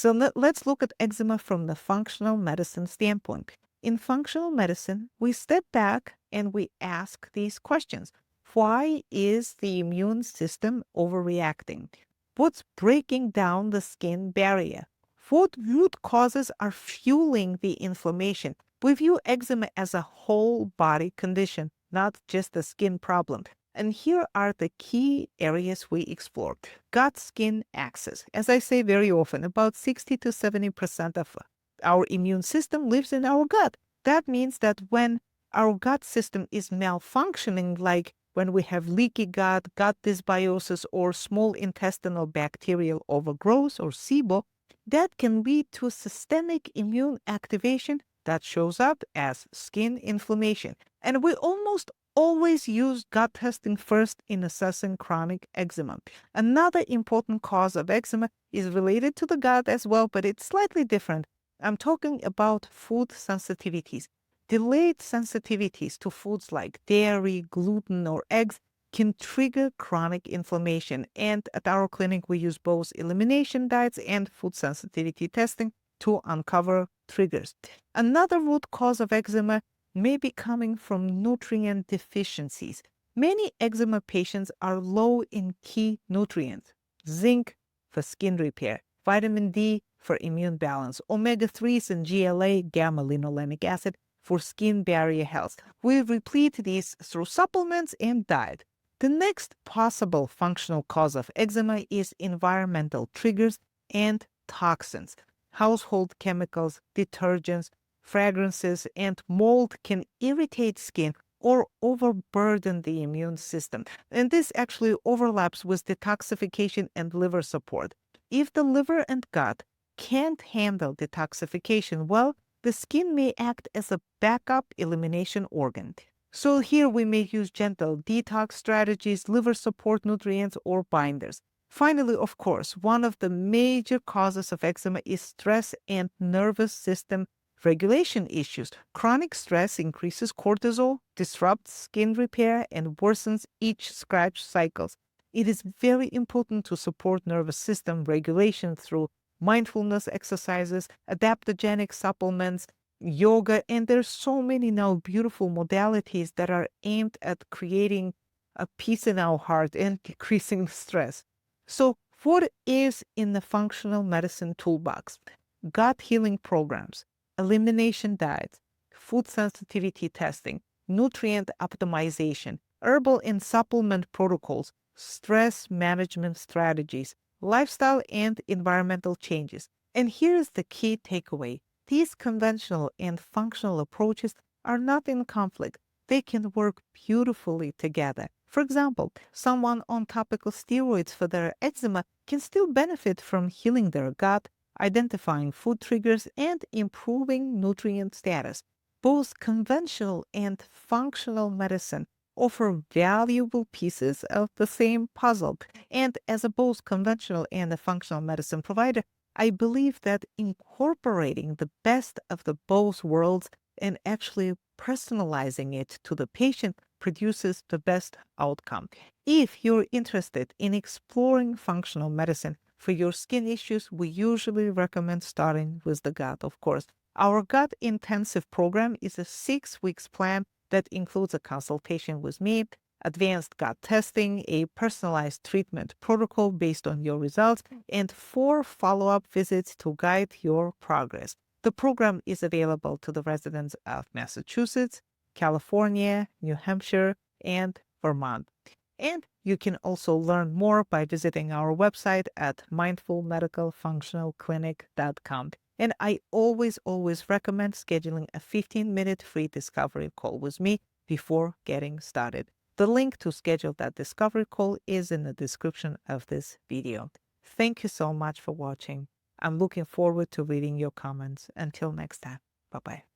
So let's look at eczema from the functional medicine standpoint. In functional medicine, we step back and we ask these questions. Why is the immune system overreacting? What's breaking down the skin barrier? What root causes are fueling the inflammation? We view eczema as a whole body condition, not just a skin problem. And here are the key areas we explore. Gut-skin axis. As I say very often, about 60 to 70% of our immune system lives in our gut. That means that when our gut system is malfunctioning, like when we have leaky gut, gut dysbiosis, or small intestinal bacterial overgrowth or SIBO, that can lead to systemic immune activation that shows up as skin inflammation. And we almost always use gut testing first in assessing chronic eczema. Another important cause of eczema is related to the gut as well, but it's slightly different. I'm talking about food sensitivities. Delayed sensitivities to foods like dairy, gluten, or eggs can trigger chronic inflammation. And at our clinic, we use both elimination diets and food sensitivity testing to uncover triggers. Another root cause of eczema may be coming from nutrient deficiencies. Many eczema patients are low in key nutrients: zinc for skin repair, vitamin D for immune balance, omega-3s and GLA, gamma-linolenic acid, for skin barrier health. We replete these through supplements and diet. The next possible functional cause of eczema is environmental triggers and toxins. Household chemicals, detergents, fragrances, and mold can irritate skin or overburden the immune system. And this actually overlaps with detoxification and liver support. If the liver and gut can't handle detoxification well, the skin may act as a backup elimination organ. So here we may use gentle detox strategies, liver support nutrients, or binders. Finally, of course, one of the major causes of eczema is stress and nervous system regulation issues. Chronic stress increases cortisol, disrupts skin repair, and worsens itch scratch cycles. It is very important to support nervous system regulation through mindfulness exercises, adaptogenic supplements, yoga, and there's so many now beautiful modalities that are aimed at creating a peace in our heart and decreasing stress. So what is in the functional medicine toolbox? Gut healing programs, elimination diets, food sensitivity testing, nutrient optimization, herbal and supplement protocols, stress management strategies, lifestyle and environmental changes. And here's the key takeaway. These conventional and functional approaches are not in conflict. They can work beautifully together. For example, someone on topical steroids for their eczema can still benefit from healing their gut, identifying food triggers, and improving nutrient status. Both conventional and functional medicine offer valuable pieces of the same puzzle. And as a both conventional and a functional medicine provider, I believe that incorporating the best of the both worlds and actually personalizing it to the patient produces the best outcome. If you're interested in exploring functional medicine for your skin issues, we usually recommend starting with the gut, of course. Our gut intensive program is a 6 weeks plan that includes a consultation with me, advanced gut testing, a personalized treatment protocol based on your results, and 4 follow-up visits to guide your progress. The program is available to the residents of Massachusetts, California, New Hampshire, and Vermont. And you can also learn more by visiting our website at mindfulmedicalfunctionalclinic.com. And I always recommend scheduling a 15-minute free discovery call with me before getting started. The link to schedule that discovery call is in the description of this video. Thank you so much for watching. I'm looking forward to reading your comments. Until next time, bye-bye.